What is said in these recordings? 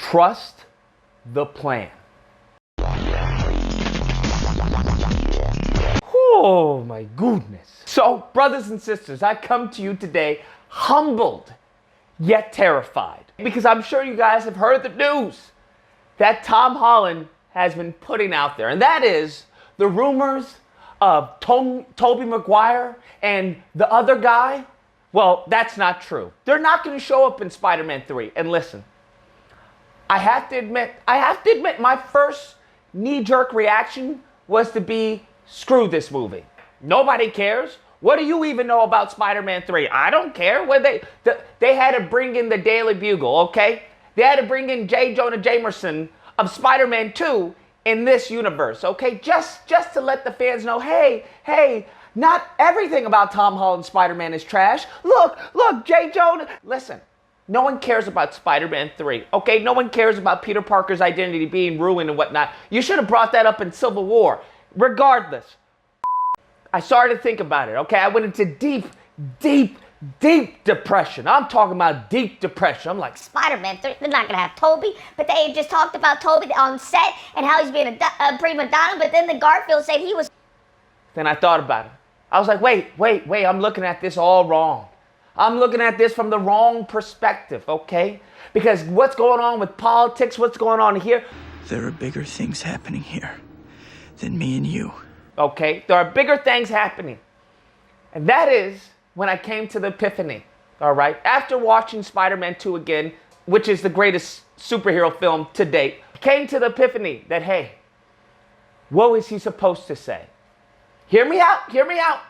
Trust the plan. Oh my goodness. So, brothers and sisters, I come to you today humbled yet terrified, because I'm sure you guys have heard the news that Tom Holland has been putting out there, and that is the rumors of Tobey Maguire and the other guy. Well, that's not true. They're not going to show up in Spider-Man 3. And listen, I have to admit, my first knee-jerk reaction was to be, screw this movie. Nobody cares. What do you even know about Spider-Man 3? I don't care. They had to bring in the Daily Bugle, okay? They had to bring in J. Jonah Jameson of Spider-Man 2 in this universe, okay? Just to let the fans know, hey, not everything about Tom Holland's Spider-Man is trash. Look, J. Jonah. Listen, no one cares about Spider-Man 3, okay? No one cares about Peter Parker's identity being ruined and whatnot. You should have brought that up in Civil War. Regardless, I started to think about it, okay? I went into deep depression. I'm talking about deep depression. I'm like, Spider-Man 3, they're not going to have Tobey, but they just talked about Tobey on set and how he's being a prima donna, but then the Garfield said he was... Then I thought about it. I was like, wait, I'm looking at this all wrong. I'm looking at this from the wrong perspective, okay? Because what's going on with politics, what's going on here? There are bigger things happening here than me and you. Okay, there are bigger things happening. And that is when I came to the epiphany, all right? After watching Spider-Man 2 again, which is the greatest superhero film to date, I came to the epiphany that, hey, what was he supposed to say? Hear me out.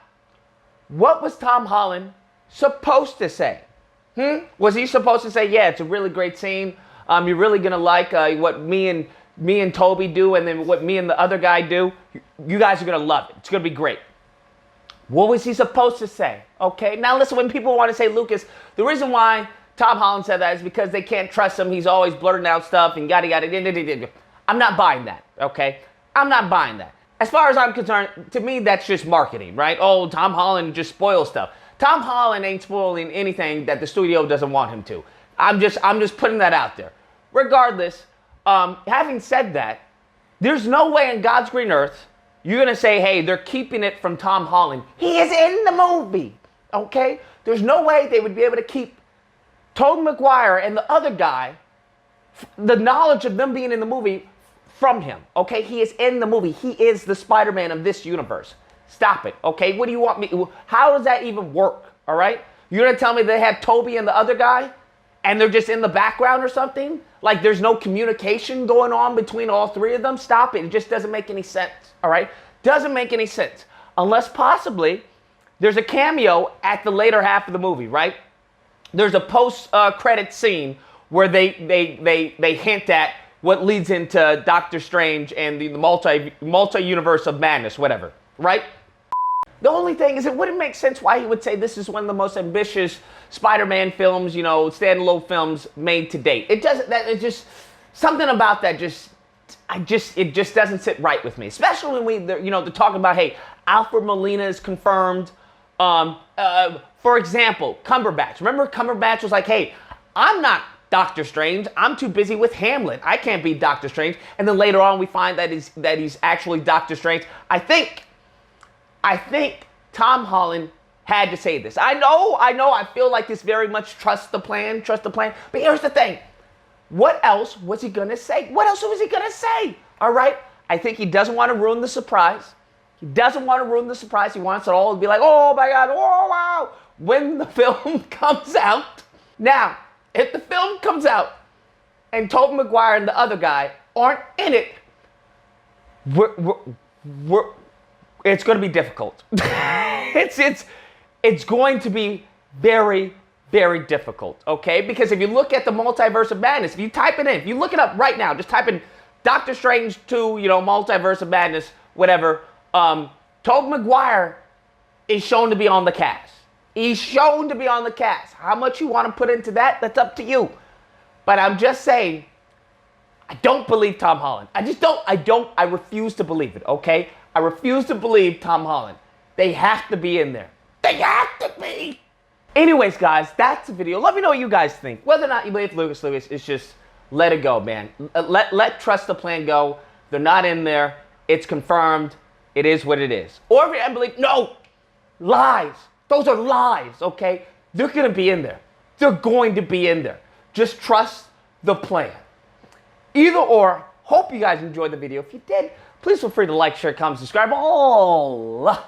What was Tom Holland supposed to say? Was he supposed to say, yeah, it's a really great scene. You're really going to like what me and Tobey do, and then what me and the other guy do. You guys are going to love it. It's going to be great. What was he supposed to say? Okay, now listen, when people want to say, Lucas, the reason why Tom Holland said that is because they can't trust him. He's always blurting out stuff and yada. I'm not buying that, okay? I'm not buying that. As far as I'm concerned, to me, that's just marketing, right? Oh, Tom Holland just spoils stuff. Tom Holland ain't spoiling anything that the studio doesn't want him to. I'm just putting that out there. Regardless, having said that, there's no way in God's green earth you're going to say, hey, they're keeping it from Tom Holland. He is in the movie, okay? There's no way they would be able to keep Tobey Maguire and the other guy, the knowledge of them being in the movie, from him, okay? He is in the movie. He is the Spider-Man of this universe. Stop it, okay? What do you want me... How does that even work, all right? You're going to tell me they have Tobey and the other guy, and they're just in the background or something? Like there's no communication going on between all three of them? Stop it. It just doesn't make any sense, all right? Doesn't make any sense. Unless possibly there's a cameo at the later half of the movie, right? There's a post-credit scene where they hint at what leads into Doctor Strange and the multi-universe of madness, whatever, right? The only thing is it wouldn't make sense why he would say this is one of the most ambitious Spider-Man films, you know, standalone films made to date. It doesn't, it's just, something about that it just doesn't sit right with me. Especially when they're talking about, hey, Alfred Molina is confirmed. For example, Cumberbatch. Remember Cumberbatch was like, hey, I'm not Doctor Strange. I'm too busy with Hamlet. I can't be Doctor Strange. And then later on we find that he's actually Doctor Strange. I think Tom Holland had to say this. I know, I feel like this very much trust the plan. But here's the thing. What else was he going to say? All right? I think he doesn't want to ruin the surprise. He wants it all to be like, oh my God, oh wow, when the film comes out. Now, if the film comes out and Tobey Maguire and the other guy aren't in it, it's going to be difficult. It's going to be very, very difficult, okay? Because if you look at the multiverse of madness, if you type it in, if you look it up right now, just type in Doctor Strange 2, multiverse of madness, whatever. Tobey Maguire is shown to be on the cast. How much you want to put into that, that's up to you. But I'm just saying, I don't believe Tom Holland. I refuse to believe it, okay? I refuse to believe Tom Holland. They have to be in there. They have to be. Anyways, guys, that's the video. Let me know what you guys think. Whether or not you believe Lucas is just let it go, man. Let trust the plan go. They're not in there. It's confirmed. It is what it is. Or if you're unbelief, no, lies. Those are lies, okay? They're going to be in there. They're going to be in there. Just trust the plan. Either or, hope you guys enjoyed the video. If you did, please feel free to like, share, comment, subscribe. All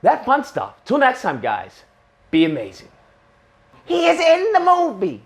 that fun stuff. Till next time, guys, be amazing. He is in the movie.